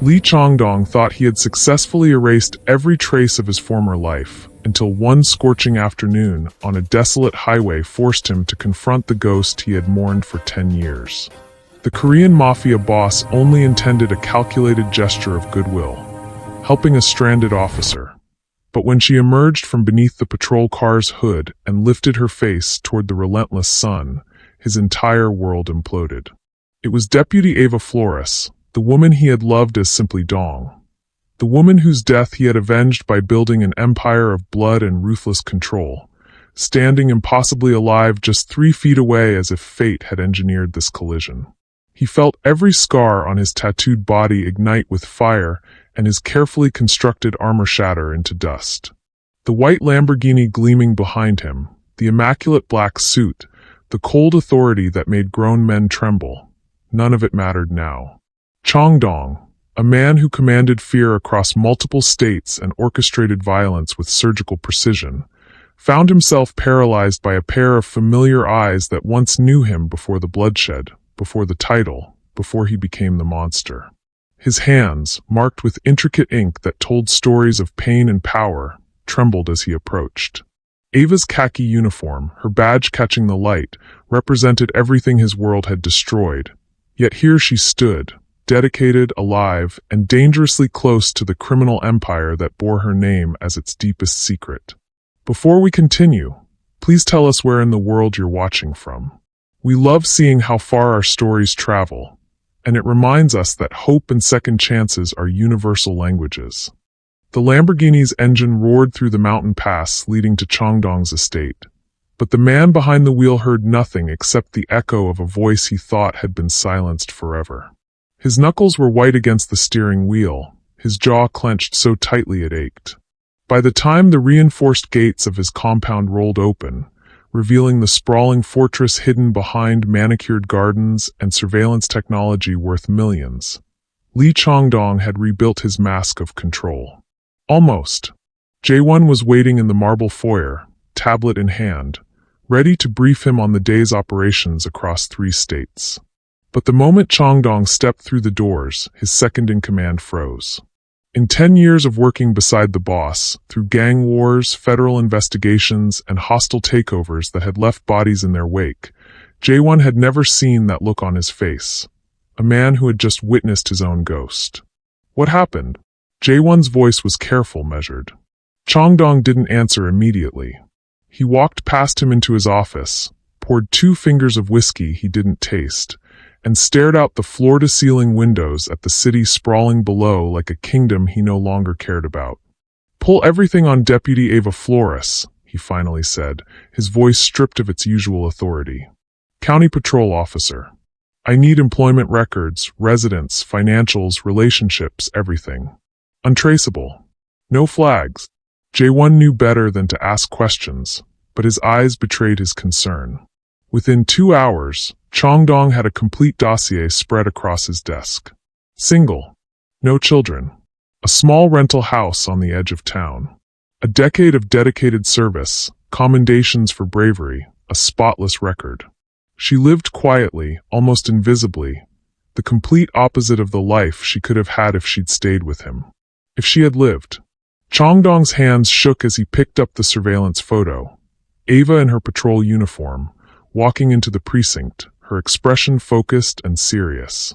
Chang-dong thought he had successfully erased every trace of his former life, until one scorching afternoon on a desolate highway forced him to confront the ghost he had mourned for 10 years. The Korean Mafia boss only intended a calculated gesture of goodwill, helping a stranded officer. But when she emerged from beneath the patrol car's hood and lifted her face toward the relentless sun, his entire world imploded. It was Deputy Ava Flores, the woman he had loved as simply Dong. The woman whose death he had avenged by building an empire of blood and ruthless control, standing impossibly alive just 3 feet away as if fate had engineered this collision. He felt every scar on his tattooed body ignite with fire and his carefully constructed armor shatter into dust. The white Lamborghini gleaming behind him, the immaculate black suit, the cold authority that made grown men tremble, none of it mattered now. Chang-dong, a man who commanded fear across multiple states and orchestrated violence with surgical precision, found himself paralyzed by a pair of familiar eyes that once knew him before the bloodshed, before the title, before he became the monster. His hands, marked with intricate ink that told stories of pain and power, trembled as he approached. Ava's khaki uniform, her badge catching the light, represented everything his world had destroyed. Yet here she stood, dedicated, alive, and dangerously close to the criminal empire that bore her name as its deepest secret. Before we continue, please tell us where in the world you're watching from. We love seeing how far our stories travel, and it reminds us that hope and second chances are universal languages. The Lamborghini's engine roared through the mountain pass leading to Chang-dong's estate, but the man behind the wheel heard nothing except the echo of a voice he thought had been silenced forever. His knuckles were white against the steering wheel, his jaw clenched so tightly it ached. By the time the reinforced gates of his compound rolled open, revealing the sprawling fortress hidden behind manicured gardens and surveillance technology worth millions, Chang-dong had rebuilt his mask of control. Almost. Jae-won was waiting in the marble foyer, tablet in hand, ready to brief him on the day's operations across 3 states. But the moment Chang-dong stepped through the doors, his second-in-command froze. In 10 years of working beside the boss, through gang wars, federal investigations, and hostile takeovers that had left bodies in their wake, Jae-won had never seen that look on his face. A man who had just witnessed his own ghost. What happened? Jae-won's voice was careful, measured. Chang-dong didn't answer immediately. He walked past him into his office, poured 2 fingers of whiskey he didn't taste, and stared out the floor-to-ceiling windows at the city sprawling below like a kingdom he no longer cared about. "Pull everything on Deputy Ava Flores," he finally said, his voice stripped of its usual authority. "County Patrol Officer. I need employment records, residence, financials, relationships, everything. Untraceable. No flags." Jae-won knew better than to ask questions, but his eyes betrayed his concern. Within 2 hours, Chang-dong had a complete dossier spread across his desk. Single. No children. A small rental house on the edge of town. A decade of dedicated service, commendations for bravery, a spotless record. She lived quietly, almost invisibly, the complete opposite of the life she could have had if she'd stayed with him. If she had lived. Chang-dong's hands shook as he picked up the surveillance photo. Ava in her patrol uniform, walking into the precinct, her expression focused and serious.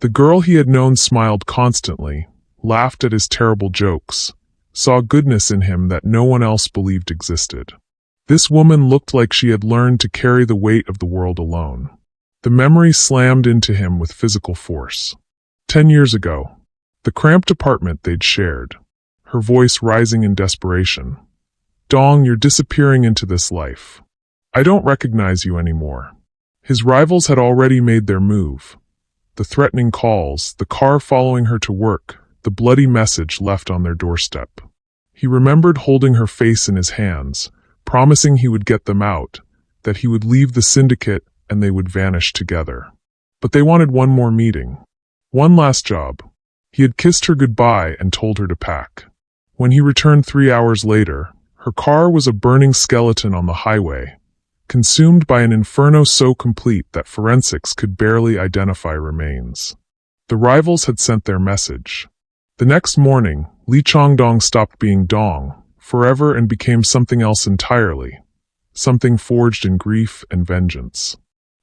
The girl he had known smiled constantly, laughed at his terrible jokes, saw goodness in him that no one else believed existed. This woman looked like she had learned to carry the weight of the world alone. The memory slammed into him with physical force. 10 years ago. The cramped apartment they'd shared. Her voice rising in desperation. "Dong, you're disappearing into this life. I don't recognize you anymore." His rivals had already made their move. The threatening calls, the car following her to work, the bloody message left on their doorstep. He remembered holding her face in his hands, promising he would get them out, that he would leave the syndicate and they would vanish together. But they wanted one more meeting. One last job. He had kissed her goodbye and told her to pack. When he returned 3 hours later, her car was a burning skeleton on the highway, consumed by an inferno so complete that forensics could barely identify remains. The rivals had sent their message. The next morning, Chang-dong stopped being Dong forever and became something else entirely, something forged in grief and vengeance.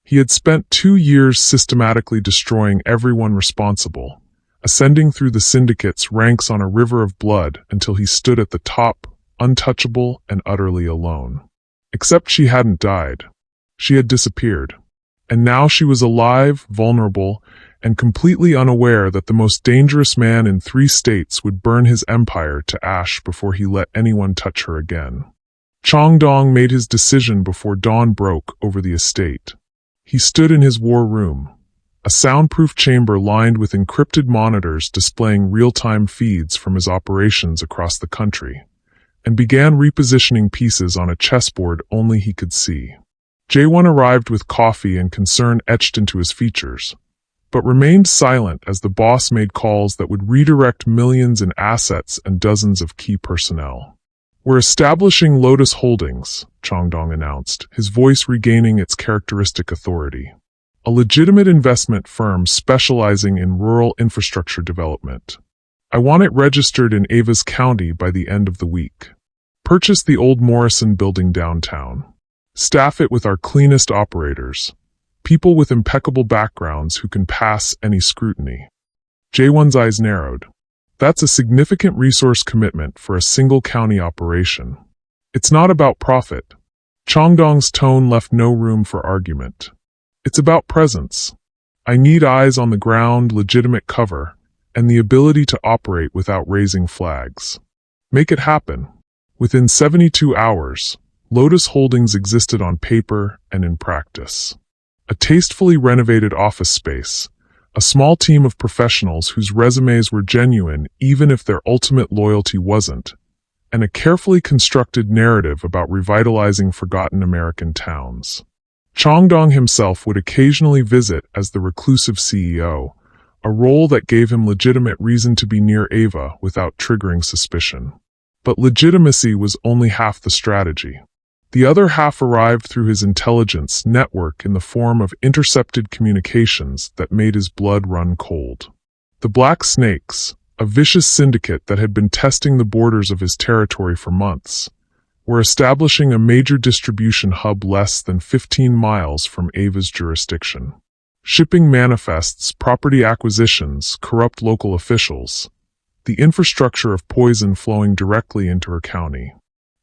He had spent 2 years systematically destroying everyone responsible, ascending through the syndicate's ranks on a river of blood until he stood at the top, untouchable and utterly alone. Except she hadn't died. She had disappeared. And now she was alive, vulnerable, and completely unaware that the most dangerous man in 3 states would burn his empire to ash before he let anyone touch her again. Chang-dong made his decision before dawn broke over the estate. He stood in his war room, a soundproof chamber lined with encrypted monitors displaying real-time feeds from his operations across the country, and began repositioning pieces on a chessboard only he could see. Jae-won arrived with coffee and concern etched into his features, but remained silent as the boss made calls that would redirect millions in assets and dozens of key personnel. "We're establishing Lotus Holdings," Chang-dong announced, his voice regaining its characteristic authority. "A legitimate investment firm specializing in rural infrastructure development. I want it registered in Ava's county by the end of the week. Purchase the old Morrison building downtown. Staff it with our cleanest operators. People with impeccable backgrounds who can pass any scrutiny." Jae-won's eyes narrowed. That's a significant resource commitment for a single county operation. It's not about profit. Chang-dong's tone left no room for argument. It's about presence. I need eyes on the ground, legitimate cover, and the ability to operate without raising flags. Make it happen. Within 72 hours, Lotus Holdings existed on paper and in practice. A tastefully renovated office space, a small team of professionals whose resumes were genuine even if their ultimate loyalty wasn't, and a carefully constructed narrative about revitalizing forgotten American towns. Chang-dong himself would occasionally visit as the reclusive CEO, a role that gave him legitimate reason to be near Ava without triggering suspicion. But legitimacy was only half the strategy. The other half arrived through his intelligence network in the form of intercepted communications that made his blood run cold. The Black Snakes, a vicious syndicate that had been testing the borders of his territory for months, were establishing a major distribution hub less than 15 miles from Ava's jurisdiction. Shipping manifests, property acquisitions, corrupt local officials, the infrastructure of poison flowing directly into her county.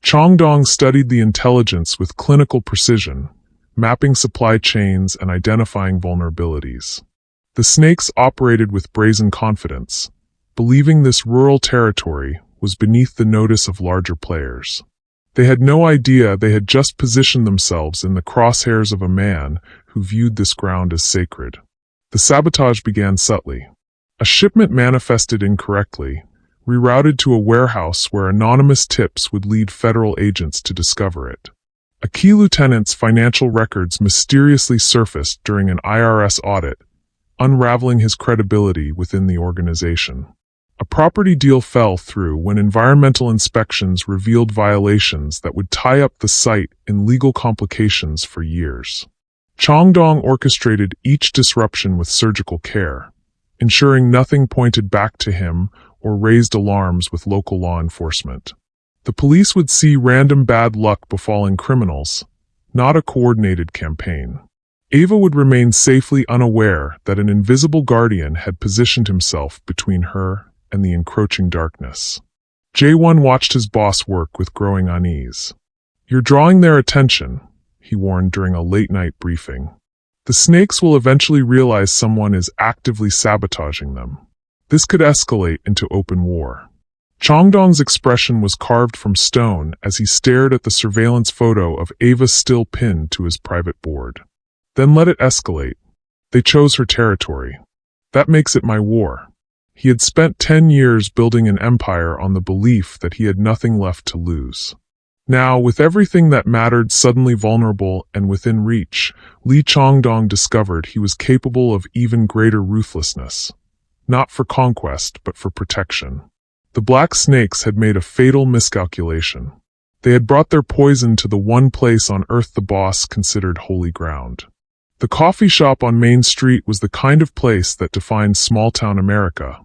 Chang-dong studied the intelligence with clinical precision, mapping supply chains and identifying vulnerabilities. The snakes operated with brazen confidence, believing this rural territory was beneath the notice of larger players. They had no idea they had just positioned themselves in the crosshairs of a man who viewed this ground as sacred. The sabotage began subtly. A shipment manifested incorrectly, rerouted to a warehouse where anonymous tips would lead federal agents to discover it. A key lieutenant's financial records mysteriously surfaced during an IRS audit, unraveling his credibility within the organization. A property deal fell through when environmental inspections revealed violations that would tie up the site in legal complications for years. Chang-dong orchestrated each disruption with surgical care, ensuring nothing pointed back to him or raised alarms with local law enforcement. The police would see random bad luck befalling criminals, not a coordinated campaign. Ava would remain safely unaware that an invisible guardian had positioned himself between her and the encroaching darkness. Jae-won watched his boss work with growing unease. "You're drawing their attention," he warned during a late-night briefing. "The snakes will eventually realize someone is actively sabotaging them. This could escalate into open war." Chang-dong's expression was carved from stone as he stared at the surveillance photo of Ava still pinned to his private board. "Then let it escalate. They chose her territory. That makes it my war." He had spent 10 years building an empire on the belief that he had nothing left to lose. Now, with everything that mattered suddenly vulnerable and within reach, Chang-dong discovered he was capable of even greater ruthlessness. Not for conquest, but for protection. The Black Snakes had made a fatal miscalculation. They had brought their poison to the one place on Earth the boss considered holy ground. The coffee shop on Main Street was the kind of place that defined small-town America.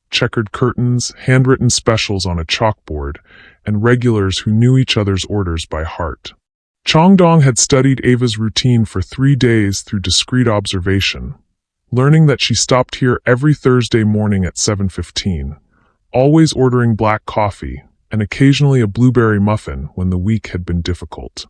Checkered curtains, handwritten specials on a chalkboard, and regulars who knew each other's orders by heart. Chang-dong had studied Ava's routine for 3 days through discreet observation, learning that she stopped here every Thursday morning at 7:15, always ordering black coffee, and occasionally a blueberry muffin when the week had been difficult.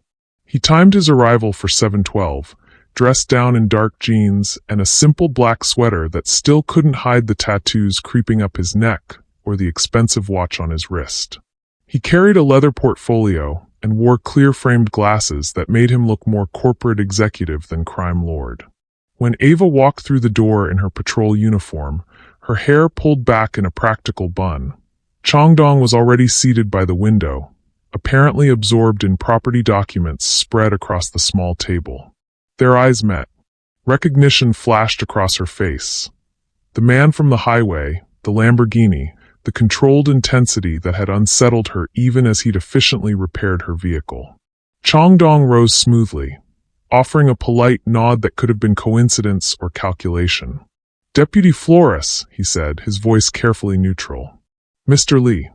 He timed his arrival for 7:12, dressed down in dark jeans and a simple black sweater that still couldn't hide the tattoos creeping up his neck or the expensive watch on his wrist. He carried a leather portfolio and wore clear-framed glasses that made him look more corporate executive than crime lord. When Ava walked through the door in her patrol uniform, her hair pulled back in a practical bun, Chang-dong was already seated by the window, apparently absorbed in property documents spread across the small table. Their eyes met. Recognition flashed across her face. The man from the highway, the Lamborghini, the controlled intensity that had unsettled her even as he'd efficiently repaired her vehicle. Chang-dong rose smoothly, offering a polite nod that could have been coincidence or calculation. "Deputy Flores," he said, his voice carefully neutral. "Mr. Lee."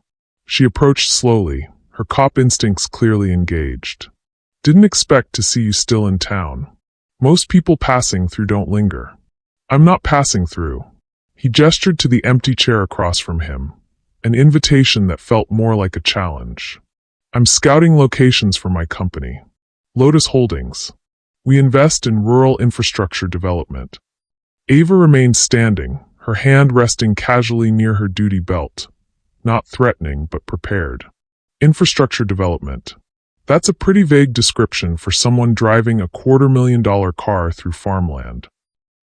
She approached slowly, her cop instincts clearly engaged. "Didn't expect to see you still in town. Most people passing through don't linger." "I'm not passing through." He gestured to the empty chair across from him, an invitation that felt more like a challenge. "I'm scouting locations for my company, Lotus Holdings. We invest in rural infrastructure development." Ava remained standing, her hand resting casually near her duty belt, not threatening but prepared. Infrastructure development. That's a pretty vague description for someone driving a $250,000 car through farmland.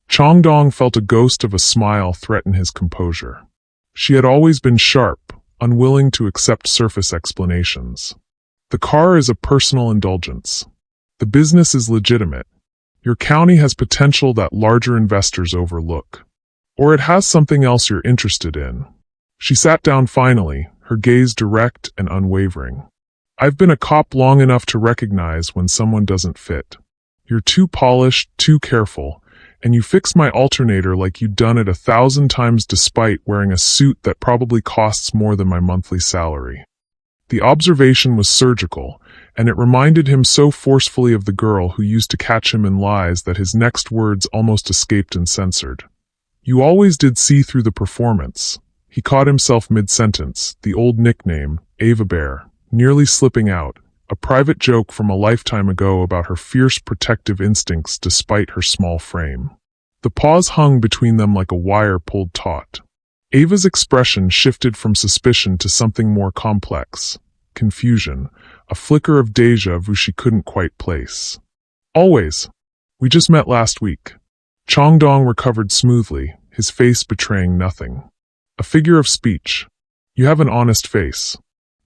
Chang-dong felt a ghost of a smile threaten his composure. She had always been sharp, unwilling to accept surface explanations. "The car is a personal indulgence. The business is legitimate. Your county has potential that larger investors overlook. Or it has something else you're interested in." She sat down finally, her gaze direct and unwavering. "I've been a cop long enough to recognize when someone doesn't fit. You're too polished, too careful, and you fix my alternator like you'd done it 1,000 times despite wearing a suit that probably costs more than my monthly salary." The observation was surgical, and it reminded him so forcefully of the girl who used to catch him in lies that his next words almost escaped uncensored. "You always did see through the performance." He caught himself mid-sentence, the old nickname, Ava Bear, nearly slipping out, a private joke from a lifetime ago about her fierce protective instincts despite her small frame. The pause hung between them like a wire pulled taut. Ava's expression shifted from suspicion to something more complex, confusion, a flicker of déjà vu she couldn't quite place. "Always. We just met last week." Chang-dong recovered smoothly, his face betraying nothing. "A figure of speech. You have an honest face.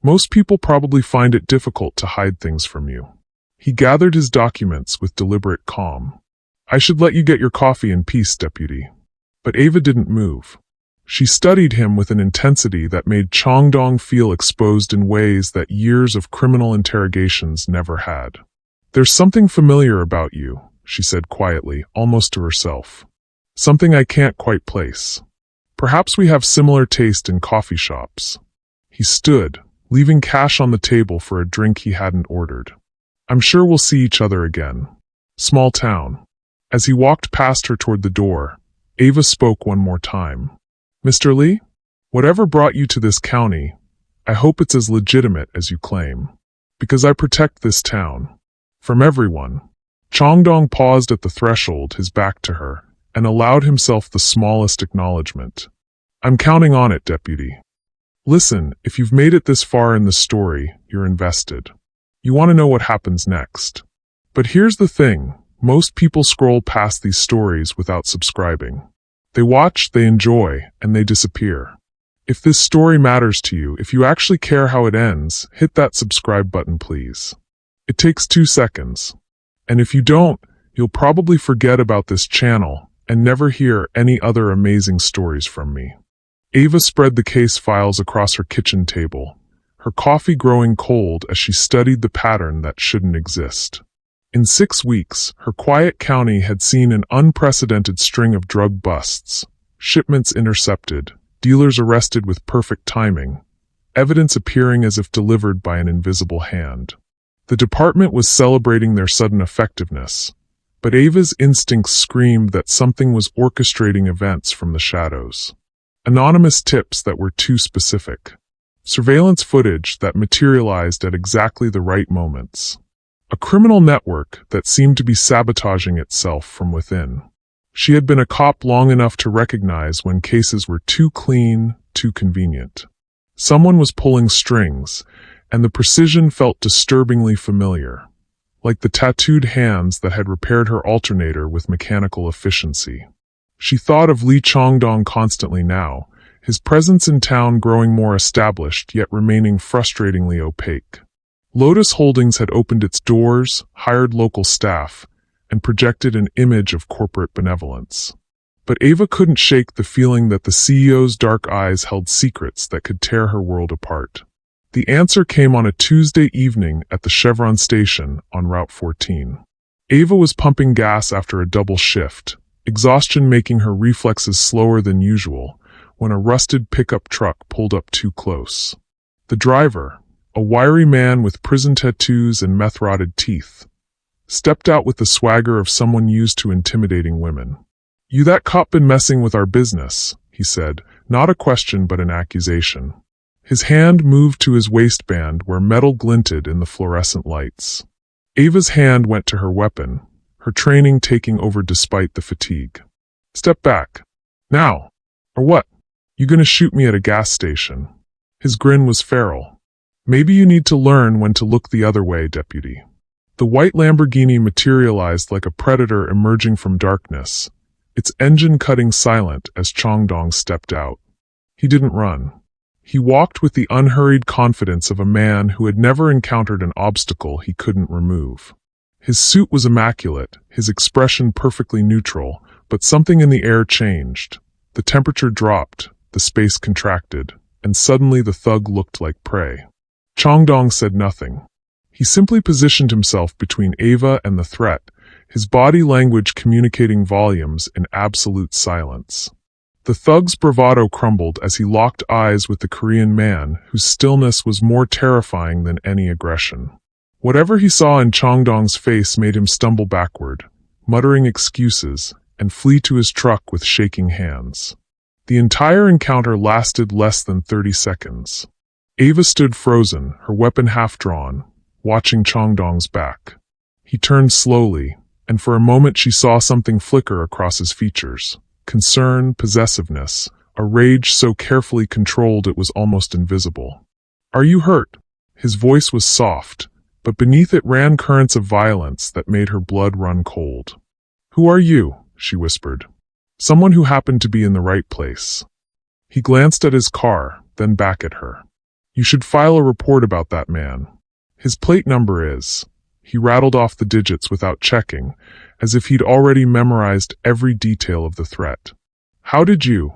Most people probably find it difficult to hide things from you." He gathered his documents with deliberate calm. "I should let you get your coffee in peace, Deputy." But Ava didn't move. She studied him with an intensity that made Chang-dong feel exposed in ways that years of criminal interrogations never had. "There's something familiar about you," she said quietly, almost to herself. "Something I can't quite place. Perhaps we have similar taste in coffee shops." He stood, leaving cash on the table for a drink he hadn't ordered. "I'm sure we'll see each other again. Small town." As he walked past her toward the door, Ava spoke one more time. "Mr. Lee, whatever brought you to this county, I hope it's as legitimate as you claim. Because I protect this town. From everyone." Chang-dong paused at the threshold, his back to her, and allowed himself the smallest acknowledgement. "I'm counting on it, Deputy. Listen, if you've made it this far in the story, you're invested. You want to know what happens next. But here's the thing, most people scroll past these stories without subscribing. They watch, they enjoy, and they disappear. If this story matters to you, if you actually care how it ends, hit that subscribe button, please. It takes 2 seconds. And if you don't, you'll probably forget about this channel and never hear any other amazing stories from me." Ava spread the case files across her kitchen table, her coffee growing cold as she studied the pattern that shouldn't exist. In 6 weeks, her quiet county had seen an unprecedented string of drug busts, shipments intercepted, dealers arrested with perfect timing, evidence appearing as if delivered by an invisible hand. The department was celebrating their sudden effectiveness, but Ava's instincts screamed that something was orchestrating events from the shadows. Anonymous tips that were too specific. Surveillance footage that materialized at exactly the right moments. A criminal network that seemed to be sabotaging itself from within. She had been a cop long enough to recognize when cases were too clean, too convenient. Someone was pulling strings, and the precision felt disturbingly familiar, like the tattooed hands that had repaired her alternator with mechanical efficiency. She thought of Chang-dong constantly now, his presence in town growing more established yet remaining frustratingly opaque. Lotus Holdings had opened its doors, hired local staff, and projected an image of corporate benevolence. But Ava couldn't shake the feeling that the CEO's dark eyes held secrets that could tear her world apart. The answer came on a Tuesday evening at the Chevron station on Route 14. Ava was pumping gas after a double shift, exhaustion making her reflexes slower than usual, when a rusted pickup truck pulled up too close. The driver, a wiry man with prison tattoos and meth-rotted teeth, stepped out with the swagger of someone used to intimidating women. "You that cop been messing with our business," he said, not a question but an accusation. His hand moved to his waistband where metal glinted in the fluorescent lights. Ava's hand went to her weapon, her training taking over despite the fatigue. "Step back. Now. Or what? You gonna shoot me at a gas station?" His grin was feral. "Maybe you need to learn when to look the other way, deputy." The white Lamborghini materialized like a predator emerging from darkness, its engine cutting silent as Chang-dong stepped out. He didn't run. He walked with the unhurried confidence of a man who had never encountered an obstacle he couldn't remove. His suit was immaculate, his expression perfectly neutral, but something in the air changed. The temperature dropped, the space contracted, and suddenly the thug looked like prey. Chang-dong said nothing. He simply positioned himself between Ava and the threat, his body language communicating volumes in absolute silence. The thug's bravado crumbled as he locked eyes with the Korean man, whose stillness was more terrifying than any aggression. Whatever he saw in Chang-dong's face made him stumble backward, muttering excuses, and flee to his truck with shaking hands. The entire encounter lasted less than 30 seconds. Ava stood frozen, her weapon half-drawn, watching Chang-dong's back. He turned slowly, and for a moment she saw something flicker across his features. Concern, possessiveness, a rage so carefully controlled it was almost invisible. "Are you hurt?" His voice was soft, but beneath it ran currents of violence that made her blood run cold. "Who are you?" she whispered. "Someone who happened to be in the right place." He glanced at his car, then back at her. "You should file a report about that man. His plate number is..." He rattled off the digits without checking, as if he'd already memorized every detail of the threat. "How did you?"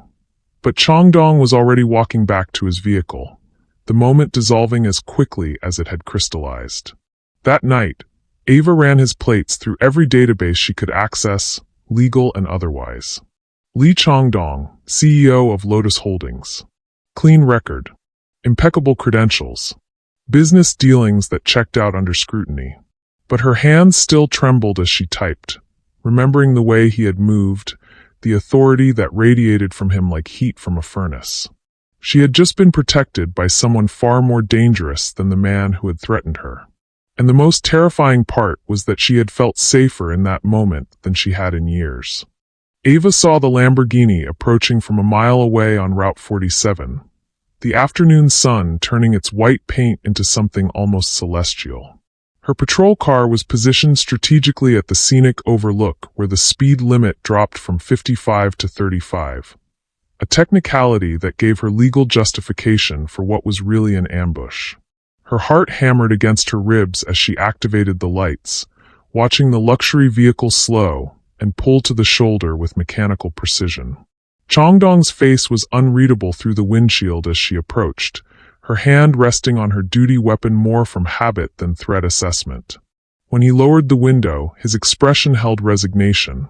But Chang-dong was already walking back to his vehicle, the moment dissolving as quickly as it had crystallized. That night, Ava ran his plates through every database she could access, legal and otherwise. Chang-dong, CEO of Lotus Holdings. Clean record. Impeccable credentials. Business dealings that checked out under scrutiny. But her hands still trembled as she typed, remembering the way he had moved, the authority that radiated from him like heat from a furnace. She had just been protected by someone far more dangerous than the man who had threatened her. And the most terrifying part was that she had felt safer in that moment than she had in years. Ava saw the Lamborghini approaching from a mile away on Route 47, the afternoon sun turning its white paint into something almost celestial. Her patrol car was positioned strategically at the scenic overlook where the speed limit dropped from 55 to 35, a technicality that gave her legal justification for what was really an ambush. Her heart hammered against her ribs as she activated the lights, watching the luxury vehicle slow and pull to the shoulder with mechanical precision. Chang-dong's face was unreadable through the windshield as she approached, her hand resting on her duty weapon more from habit than threat assessment. When he lowered the window, his expression held resignation,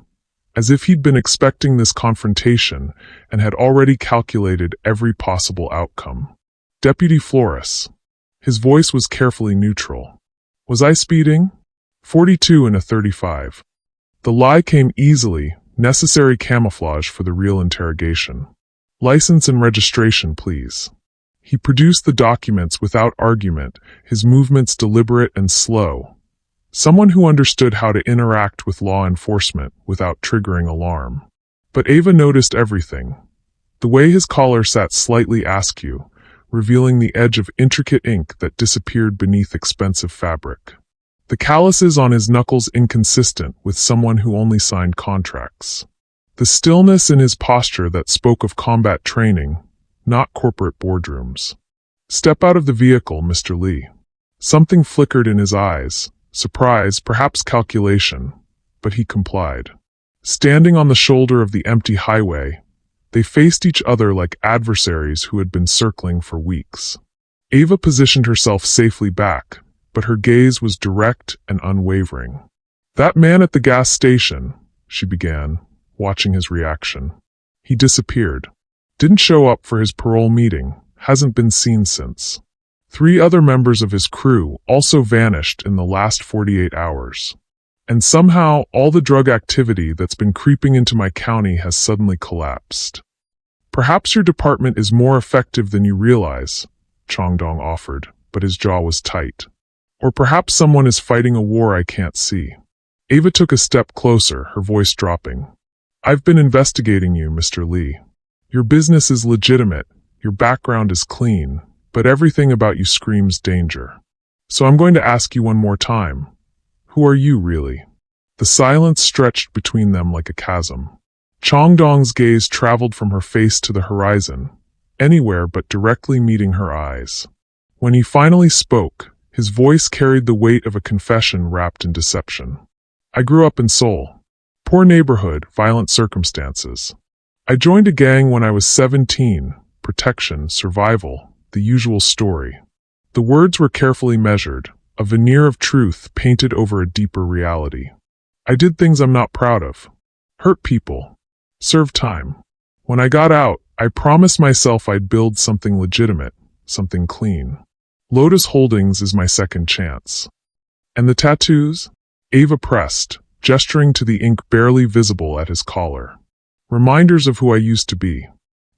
as if he'd been expecting this confrontation and had already calculated every possible outcome. Deputy Flores. His voice was carefully neutral. Was I speeding? 42 and a 35. The lie came easily, necessary camouflage for the real interrogation. License and registration, please. He produced the documents without argument, his movements deliberate and slow. Someone who understood how to interact with law enforcement without triggering alarm. But Ava noticed everything. The way his collar sat slightly askew, revealing the edge of intricate ink that disappeared beneath expensive fabric. The calluses on his knuckles inconsistent with someone who only signed contracts. The stillness in his posture that spoke of combat training, not corporate boardrooms. Step out of the vehicle, Mr. Lee. Something flickered in his eyes, surprise, perhaps calculation, but he complied. Standing on the shoulder of the empty highway, they faced each other like adversaries who had been circling for weeks. Ava positioned herself safely back, but her gaze was direct and unwavering. That man at the gas station, she began, watching his reaction. He disappeared. Didn't show up for his parole meeting, hasn't been seen since. 3 other members of his crew also vanished in the last 48 hours. And somehow, all the drug activity that's been creeping into my county has suddenly collapsed. Perhaps your department is more effective than you realize, Chang-dong offered, but his jaw was tight. Or perhaps someone is fighting a war I can't see. Ava took a step closer, her voice dropping. I've been investigating you, Mr. Lee. Your business is legitimate, your background is clean, but everything about you screams danger. So I'm going to ask you one more time. Who are you, really? The silence stretched between them like a chasm. Chang-dong's gaze traveled from her face to the horizon, anywhere but directly meeting her eyes. When he finally spoke, his voice carried the weight of a confession wrapped in deception. I grew up in Seoul. Poor neighborhood, violent circumstances. I joined a gang when I was 17, protection, survival, the usual story. The words were carefully measured, a veneer of truth painted over a deeper reality. I did things I'm not proud of. Hurt people. Served time. When I got out, I promised myself I'd build something legitimate, something clean. Lotus Holdings is my second chance. And the tattoos? Ava pressed, gesturing to the ink barely visible at his collar. Reminders of who I used to be.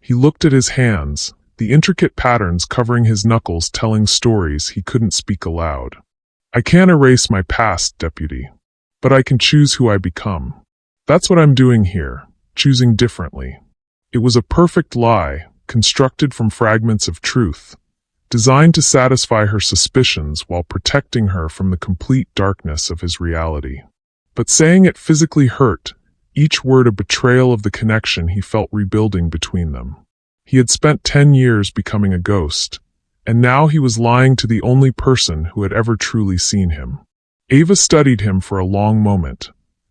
He looked at his hands, the intricate patterns covering his knuckles telling stories he couldn't speak aloud. I can't erase my past, Deputy. But I can choose who I become. That's what I'm doing here, choosing differently. It was a perfect lie, constructed from fragments of truth, designed to satisfy her suspicions while protecting her from the complete darkness of his reality. But saying it physically hurt, each word a betrayal of the connection he felt rebuilding between them. He had spent 10 years becoming a ghost, and now he was lying to the only person who had ever truly seen him. Ava studied him for a long moment,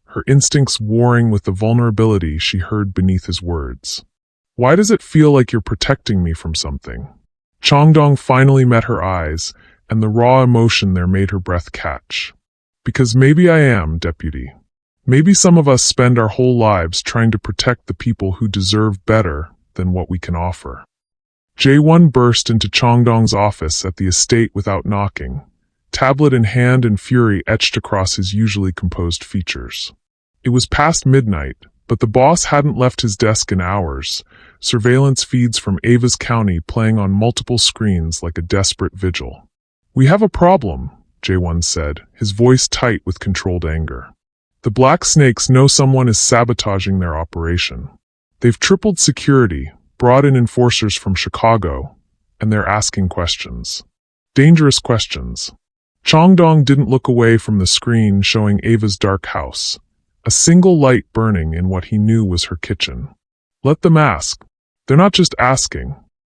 her instincts warring with the vulnerability she heard beneath his words. Why does it feel like you're protecting me from something? Chang-dong finally met her eyes, and the raw emotion there made her breath catch. Because maybe I am, Deputy. Maybe some of us spend our whole lives trying to protect the people who deserve better than what we can offer. Jae-won burst into Chang-dong's office at the estate without knocking, tablet in hand and fury etched across his usually composed features. It was past midnight, but the boss hadn't left his desk in hours, surveillance feeds from Ava's county playing on multiple screens like a desperate vigil. We have a problem, Jae-won said, his voice tight with controlled anger. The Black Snakes know someone is sabotaging their operation. They've tripled security, brought in enforcers from Chicago, and they're asking questions. Dangerous questions. Chang-dong didn't look away from the screen showing Ava's dark house, a single light burning in what he knew was her kitchen. Let them ask. They're not just asking.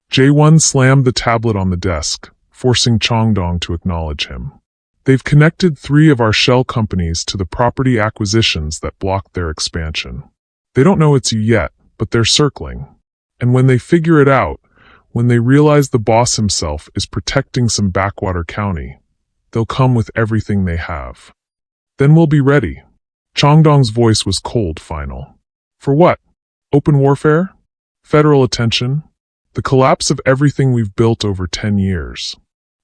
Jae-won slammed the tablet on the desk, forcing Chang-dong to acknowledge him. They've connected 3 of our shell companies to the property acquisitions that blocked their expansion. They don't know it's you yet, but they're circling. And when they figure it out, when they realize the boss himself is protecting some backwater county, they'll come with everything they have. Then we'll be ready. Chang-dong's voice was cold, final. For what? Open warfare? Federal attention? The collapse of everything we've built over 10 years.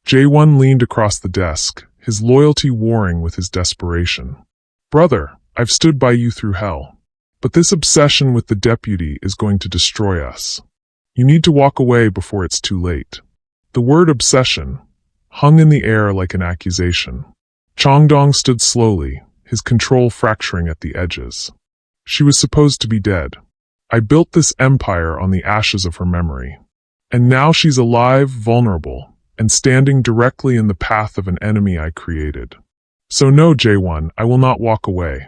Jae-won leaned across the desk, his loyalty warring with his desperation. Brother, I've stood by you through hell. But this obsession with the deputy is going to destroy us. You need to walk away before it's too late. The word obsession hung in the air like an accusation. Chang-dong stood slowly, his control fracturing at the edges. She was supposed to be dead. I built this empire on the ashes of her memory. And now she's alive, vulnerable, and standing directly in the path of an enemy I created. So no, Jae-won, I will not walk away.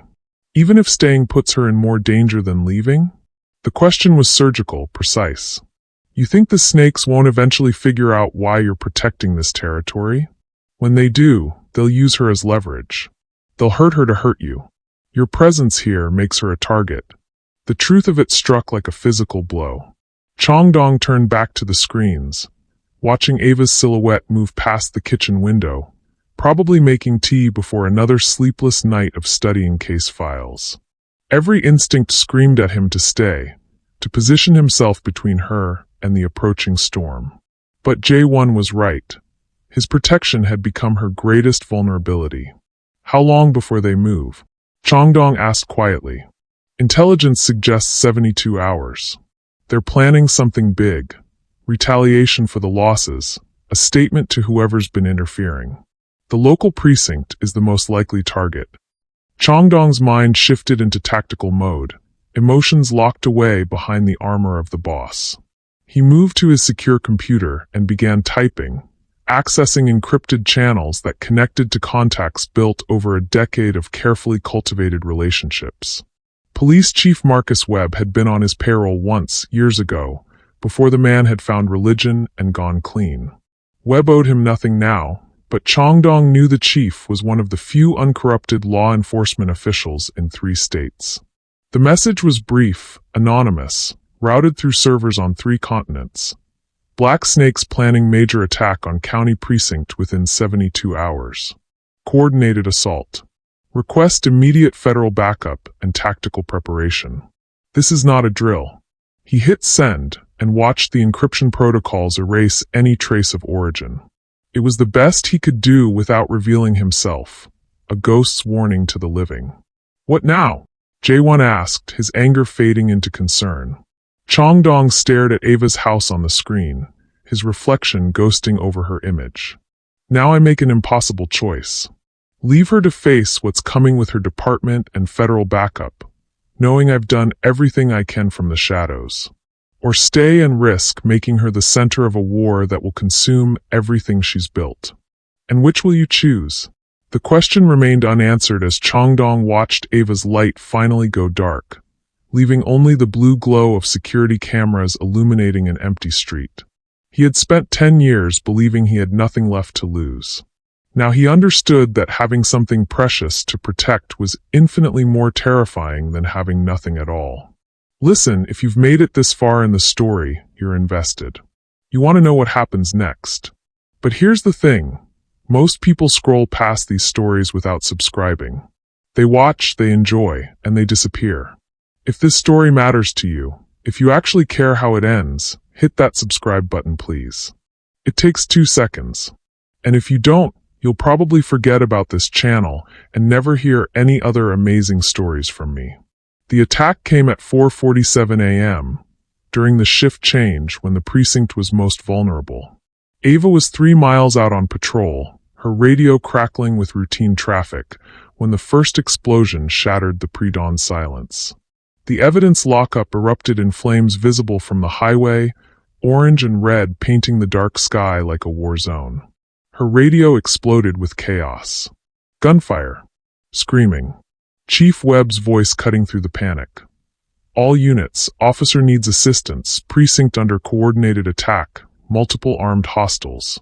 Even if staying puts her in more danger than leaving? The question was surgical, precise. You think the snakes won't eventually figure out why you're protecting this territory? When they do, they'll use her as leverage. They'll hurt her to hurt you. Your presence here makes her a target. The truth of it struck like a physical blow. Chang-dong turned back to the screens, watching Ava's silhouette move past the kitchen window, probably making tea before another sleepless night of studying case files. Every instinct screamed at him to stay, to position himself between her and the approaching storm. But Jae-won was right. His protection had become her greatest vulnerability. How long before they move? Chang-dong asked quietly. Intelligence suggests 72 hours. They're planning something big. Retaliation for the losses, a statement to whoever's been interfering. The local precinct is the most likely target. Chang-dong's mind shifted into tactical mode, emotions locked away behind the armor of the boss. He moved to his secure computer and began typing, accessing encrypted channels that connected to contacts built over a decade of carefully cultivated relationships. Police Chief Marcus Webb had been on his payroll once, years ago, before the man had found religion and gone clean. Webb owed him nothing now, but Chang-dong knew the chief was one of the few uncorrupted law enforcement officials in 3 states. The message was brief, anonymous, routed through servers on 3 continents. Black Snakes planning major attack on county precinct within 72 hours. Coordinated assault. Request immediate federal backup and tactical preparation. This is not a drill. He hit send and watched the encryption protocols erase any trace of origin. It was the best he could do without revealing himself, a ghost's warning to the living. What now? Jae-won asked, his anger fading into concern. Chang-dong stared at Ava's house on the screen, his reflection ghosting over her image. Now I make an impossible choice. Leave her to face what's coming with her department and federal backup, knowing I've done everything I can from the shadows. Or stay and risk making her the center of a war that will consume everything she's built. And which will you choose? The question remained unanswered as Chang-dong watched Ava's light finally go dark, leaving only the blue glow of security cameras illuminating an empty street. He had spent 10 years believing he had nothing left to lose. Now he understood that having something precious to protect was infinitely more terrifying than having nothing at all. Listen, if you've made it this far in the story, you're invested. You want to know what happens next. But here's the thing. Most people scroll past these stories without subscribing. They watch, they enjoy, and they disappear. If this story matters to you, if you actually care how it ends, hit that subscribe button, please. It takes 2 seconds. And if you don't, you'll probably forget about this channel and never hear any other amazing stories from me. The attack came at 4:47 a.m., during the shift change when the precinct was most vulnerable. Ava was 3 miles out on patrol, her radio crackling with routine traffic, when the first explosion shattered the pre-dawn silence. The evidence lockup erupted in flames visible from the highway, orange and red painting the dark sky like a war zone. Her radio exploded with chaos. Gunfire. Screaming. Chief Webb's voice cutting through the panic. All units, officer needs assistance, precinct under coordinated attack, multiple armed hostiles.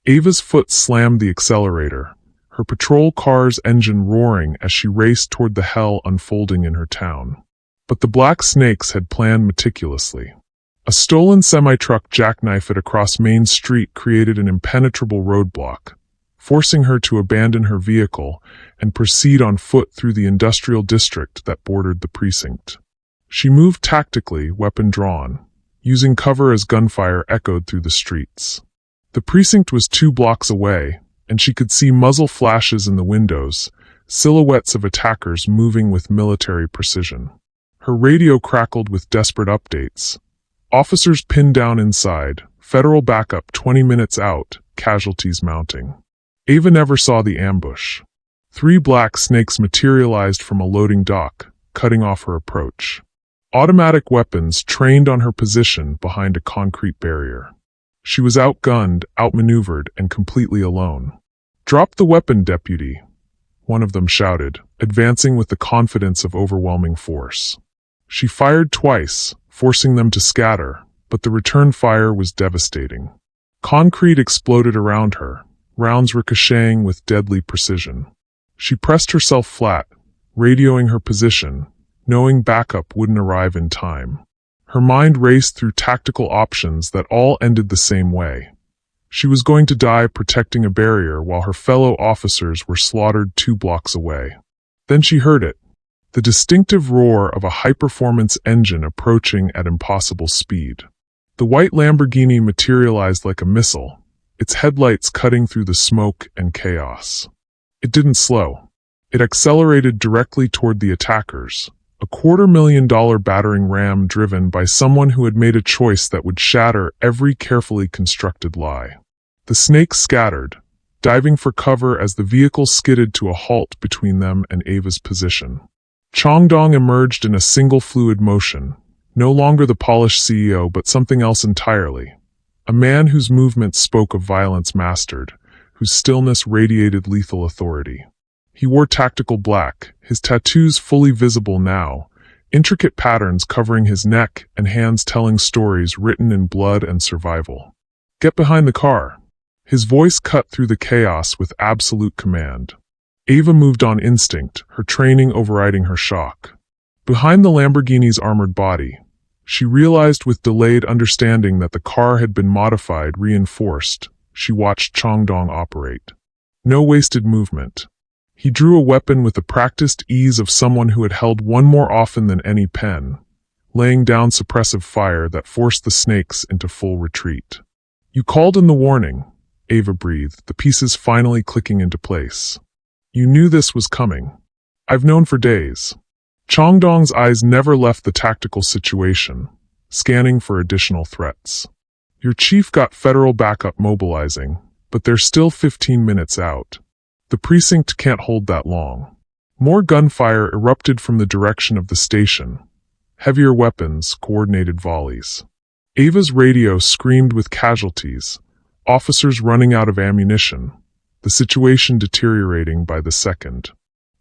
Ava's foot slammed the accelerator, her patrol car's engine roaring as she raced toward the hell unfolding in her town. But the Black Snakes had planned meticulously. A stolen semi-truck jackknife across Main Street created an impenetrable roadblock, forcing her to abandon her vehicle and proceed on foot through the industrial district that bordered the precinct. She moved tactically, weapon drawn, using cover as gunfire echoed through the streets. The precinct was 2 blocks away, and she could see muzzle flashes in the windows, silhouettes of attackers moving with military precision. Her radio crackled with desperate updates. Officers pinned down inside, federal backup 20 minutes out, casualties mounting. Ava never saw the ambush. 3 black snakes materialized from a loading dock, cutting off her approach. Automatic weapons trained on her position behind a concrete barrier. She was outgunned, outmaneuvered, and completely alone. "Drop the weapon, deputy," one of them shouted, advancing with the confidence of overwhelming force. She fired twice, forcing them to scatter, but the return fire was devastating. Concrete exploded around her, rounds ricocheting with deadly precision. She pressed herself flat, radioing her position, knowing backup wouldn't arrive in time. Her mind raced through tactical options that all ended the same way. She was going to die protecting a barrier while her fellow officers were slaughtered 2 blocks away. Then she heard it, the distinctive roar of a high-performance engine approaching at impossible speed. The white Lamborghini materialized like a missile, its headlights cutting through the smoke and chaos. It didn't slow. It accelerated directly toward the attackers, a $250,000 battering ram driven by someone who had made a choice that would shatter every carefully constructed lie. The snakes scattered, diving for cover as the vehicle skidded to a halt between them and Ava's position. Chang-dong emerged in a single fluid motion, no longer the polished CEO but something else entirely. A man whose movements spoke of violence mastered, whose stillness radiated lethal authority. He wore tactical black, his tattoos fully visible now, intricate patterns covering his neck and hands telling stories written in blood and survival. "Get behind the car." His voice cut through the chaos with absolute command. Ava moved on instinct, her training overriding her shock. Behind the Lamborghini's armored body, she realized with delayed understanding that the car had been modified, reinforced. She watched Chang-dong operate. No wasted movement. He drew a weapon with the practiced ease of someone who had held one more often than any pen, laying down suppressive fire that forced the snakes into full retreat. "You called in the warning," Ava breathed, the pieces finally clicking into place. "You knew this was coming." "I've known for days." Chang-dong's eyes never left the tactical situation, scanning for additional threats. "Your chief got federal backup mobilizing, but they're still 15 minutes out. The precinct can't hold that long." More gunfire erupted from the direction of the station. Heavier weapons, coordinated volleys. Ava's radio screamed with casualties, officers running out of ammunition, the situation deteriorating by the second.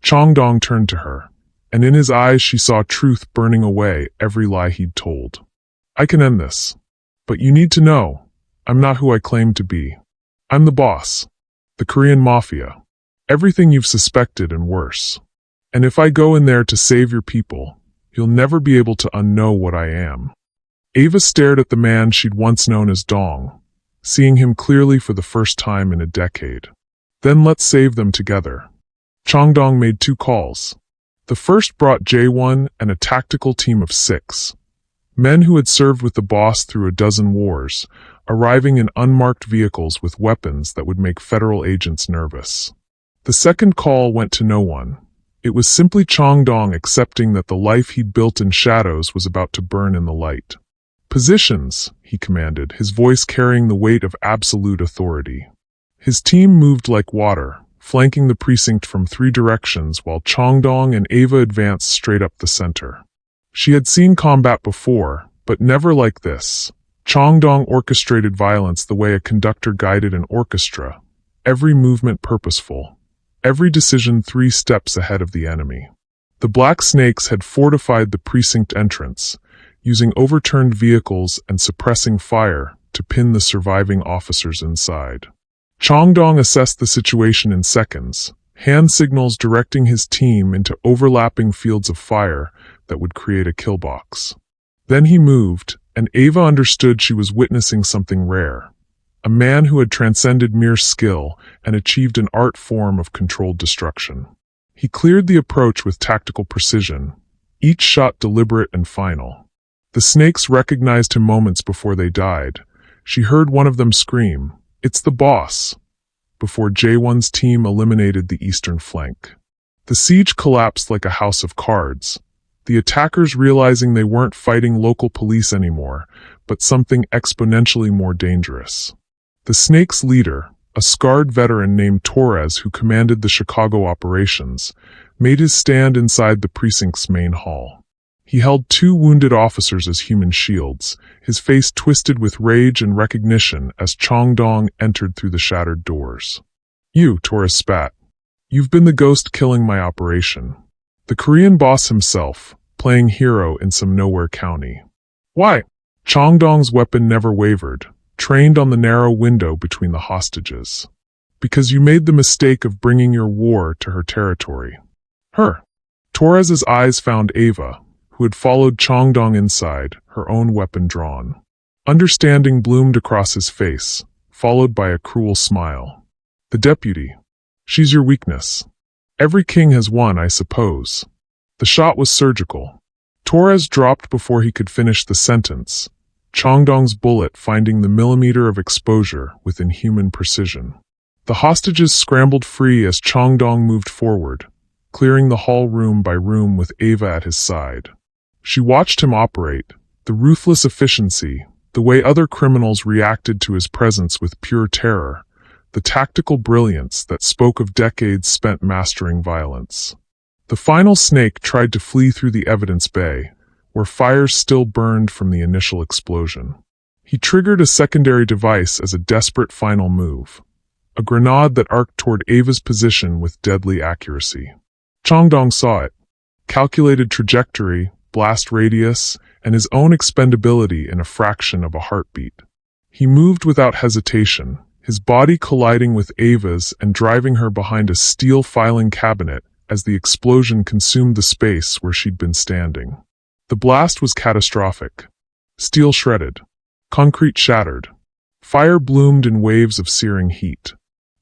Chang-dong turned to her, and in his eyes she saw truth burning away every lie he'd told. "I can end this. But you need to know, I'm not who I claim to be. I'm the boss. The Korean Mafia. Everything you've suspected and worse. And if I go in there to save your people, you'll never be able to unknow what I am." Ava stared at the man she'd once known as Dong, seeing him clearly for the first time in a decade. "Then let's save them together." Chang-dong made 2 calls. The first brought J1 and a tactical team of 6. Men who had served with the boss through a dozen wars, arriving in unmarked vehicles with weapons that would make federal agents nervous. The second call went to no one. It was simply Chang-dong accepting that the life he'd built in shadows was about to burn in the light. "Positions," he commanded, his voice carrying the weight of absolute authority. His team moved like water, flanking the precinct from 3 directions while Chang-dong and Ava advanced straight up the center. She had seen combat before, but never like this. Chang-dong orchestrated violence the way a conductor guided an orchestra, every movement purposeful, every decision 3 steps ahead of the enemy. The Black Snakes had fortified the precinct entrance, using overturned vehicles and suppressing fire to pin the surviving officers inside. Chang-dong assessed the situation in seconds, hand signals directing his team into overlapping fields of fire that would create a kill box. Then he moved, and Ava understood she was witnessing something rare. a man who had transcended mere skill and achieved an art form of controlled destruction. He cleared the approach with tactical precision, each shot deliberate and final. The snakes recognized him moments before they died. She heard one of them scream, "It's the boss," before J1's team eliminated the eastern flank. The siege collapsed like a house of cards, the attackers realizing they weren't fighting local police anymore, but something exponentially more dangerous. The Snake's leader, a scarred veteran named Torres who commanded the Chicago operations, made his stand inside the precinct's main hall. He held 2 wounded officers as human shields, his face twisted with rage and recognition as Chang-dong entered through the shattered doors. "You," Torres spat. "You've been the ghost killing my operation." The Korean boss himself, playing hero in some nowhere county. "Why?" Chang-dong's weapon never wavered, trained on the narrow window between the hostages. "Because you made the mistake of bringing your war to her territory." "Her?" Torres's eyes found Ava, who had followed Chang-dong inside, her own weapon drawn. Understanding bloomed across his face, followed by a cruel smile. "The deputy. She's your weakness. Every king has one, I suppose." The shot was surgical. Torres dropped before he could finish the sentence, Chang-dong's bullet finding the millimeter of exposure with inhuman precision. The hostages scrambled free as Chang-dong moved forward, clearing the hall room by room with Ava at his side. She watched him operate, the ruthless efficiency, the way other criminals reacted to his presence with pure terror, the tactical brilliance that spoke of decades spent mastering violence. The final snake tried to flee through the evidence bay, where fires still burned from the initial explosion. He triggered a secondary device as a desperate final move, a grenade that arced toward Ava's position with deadly accuracy. Chang-dong saw it, calculated trajectory, blast radius, and his own expendability in a fraction of a heartbeat. He moved without hesitation, his body colliding with Ava's and driving her behind a steel filing cabinet as the explosion consumed the space where she'd been standing. The blast was catastrophic. Steel shredded. Concrete shattered. Fire bloomed in waves of searing heat.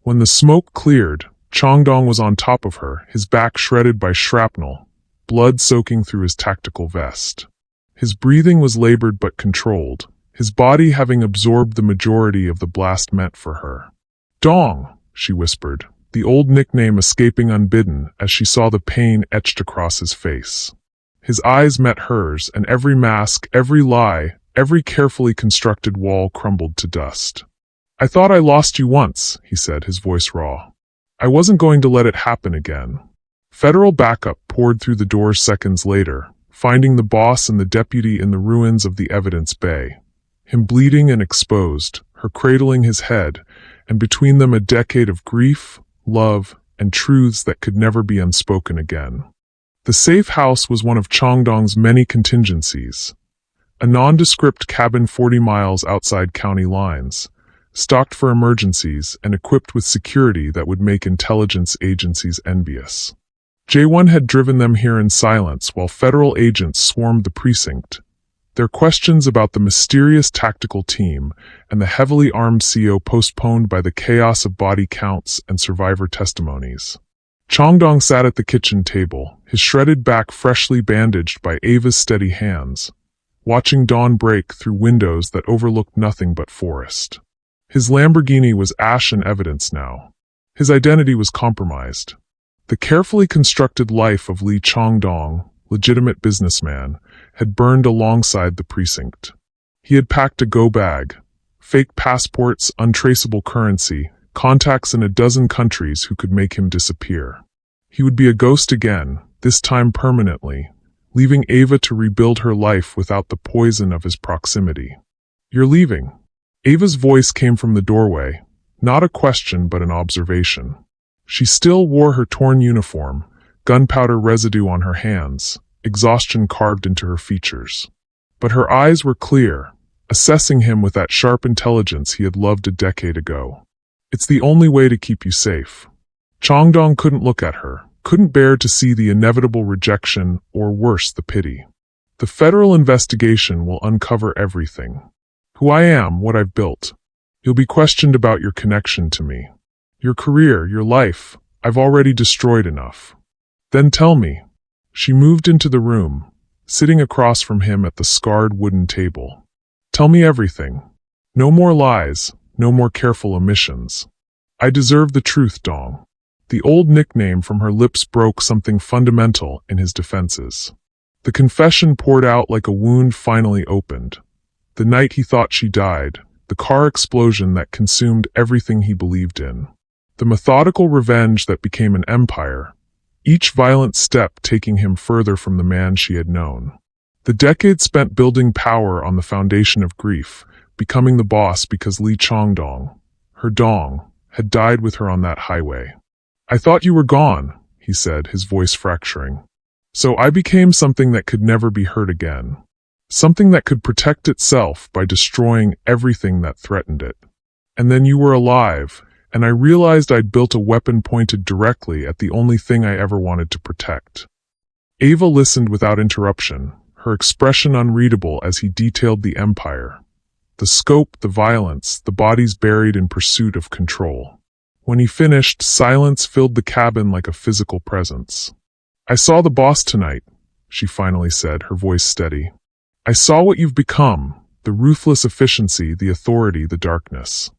When the smoke cleared, Chang-dong was on top of her, his back shredded by shrapnel, blood soaking through his tactical vest. His breathing was labored but controlled, his body having absorbed the majority of the blast meant for her. "Dong," she whispered, the old nickname escaping unbidden as she saw the pain etched across his face. His eyes met hers, and every mask, every lie, every carefully constructed wall crumbled to dust. "I thought I lost you once," he said, his voice raw. "I wasn't going to let it happen again." Federal backup poured through the doors seconds later, finding the boss and the deputy in the ruins of the evidence bay. Him bleeding and exposed, her cradling his head, and between them a decade of grief, love, and truths that could never be unspoken again. The safe house was one of Chang-dong's many contingencies. A nondescript cabin 40 miles outside county lines, stocked for emergencies and equipped with security that would make intelligence agencies envious. J1 had driven them here in silence while federal agents swarmed the precinct, their questions about the mysterious tactical team and the heavily armed CO postponed by the chaos of body counts and survivor testimonies. Chang-dong sat at the kitchen table, his shredded back freshly bandaged by Ava's steady hands, watching dawn break through windows that overlooked nothing but forest. His Lamborghini was ash and evidence now. His identity was compromised. The carefully constructed life of Lee Chang-dong, legitimate businessman, had burned alongside the precinct. He had packed a go bag, fake passports, untraceable currency, contacts in a dozen countries who could make him disappear. He would be a ghost again, this time permanently, leaving Ava to rebuild her life without the poison of his proximity. "You're leaving." Ava's voice came from the doorway, not a question but an observation. She still wore her torn uniform, gunpowder residue on her hands, exhaustion carved into her features. But her eyes were clear, assessing him with that sharp intelligence he had loved a decade ago. "It's the only way to keep you safe." Chang-dong couldn't look at her, couldn't bear to see the inevitable rejection, or worse, the pity. "The federal investigation will uncover everything. Who I am, what I've built. You'll be questioned about your connection to me. Your career, your life, I've already destroyed enough. Then tell me." She moved into the room, sitting across from him at the scarred wooden table. "Tell me everything. No more lies, no more careful omissions. I deserve the truth, Dong." The old nickname from her lips broke something fundamental in his defenses. The confession poured out like a wound finally opened. The night he thought she died, the car explosion that consumed everything he believed in. The methodical revenge that became an empire, each violent step taking him further from the man she had known. The decades spent building power on the foundation of grief, becoming the boss because Chang-dong, her dong, had died with her on that highway. "I thought you were gone," he said, his voice fracturing. "So I became something that could never be hurt again. Something that could protect itself by destroying everything that threatened it. And then you were alive, and I realized I'd built a weapon pointed directly at the only thing I ever wanted to protect." Ava listened without interruption, her expression unreadable as he detailed the empire. The scope, the violence, the bodies buried in pursuit of control. When he finished, silence filled the cabin like a physical presence. "I saw the boss tonight," she finally said, her voice steady. "I saw what you've become, the ruthless efficiency, the authority, the darkness.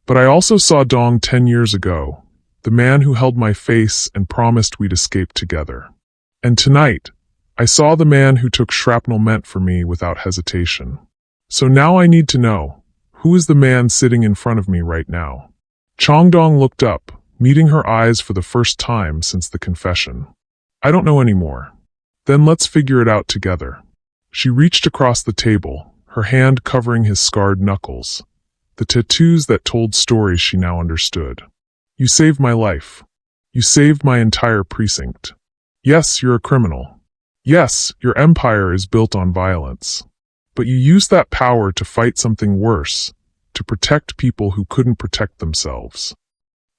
But I also saw Dong 10 years ago, the man who held my face and promised we'd escape together. And tonight, I saw the man who took shrapnel meant for me without hesitation. So now I need to know, who is the man sitting in front of me right now?" Chang-dong looked up, meeting her eyes for the first time since the confession. "I don't know anymore." "Then let's figure it out together." She reached across the table, her hand covering his scarred knuckles, the tattoos that told stories she now understood. "You saved my life. You saved my entire precinct. Yes, you're a criminal. Yes, your empire is built on violence. But you used that power to fight something worse, to protect people who couldn't protect themselves."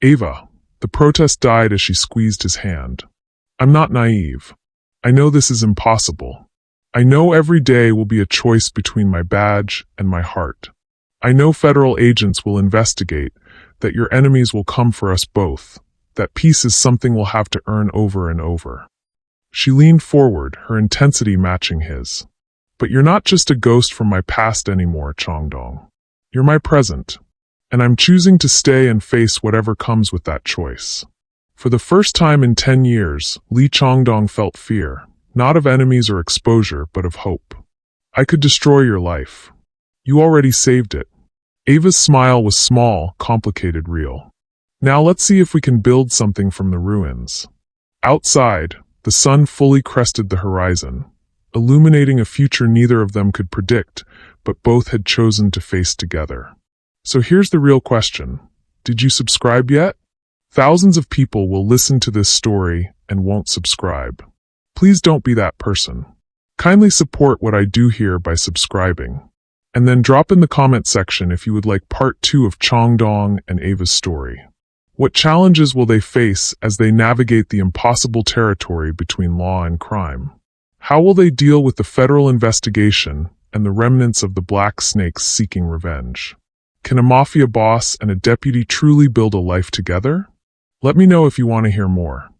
"Ava," the protest died as she squeezed his hand. "I'm not naive. I know this is impossible. I know every day will be a choice between my badge and my heart. I know federal agents will investigate, that your enemies will come for us both, that peace is something we'll have to earn over and over." She leaned forward, her intensity matching his. "But you're not just a ghost from my past anymore, Chang-dong. You're my present, and I'm choosing to stay and face whatever comes with that choice." For the first time in 10 years, Chang-dong felt fear, not of enemies or exposure, but of hope. "I could destroy your life. You already saved it." Ava's smile was small, complicated, real. "Now let's see if we can build something from the ruins." Outside, the sun fully crested the horizon, illuminating a future neither of them could predict, but both had chosen to face together. So here's the real question. Did you subscribe yet? Thousands of people will listen to this story and won't subscribe. Please don't be that person. Kindly support what I do here by subscribing. And then drop in the comment section if you would like part 2 of Chang-dong and Ava's story. What challenges will they face as they navigate the impossible territory between law and crime? How will they deal with the federal investigation and the remnants of the black snakes seeking revenge? Can a mafia boss and a deputy truly build a life together? Let me know if you want to hear more.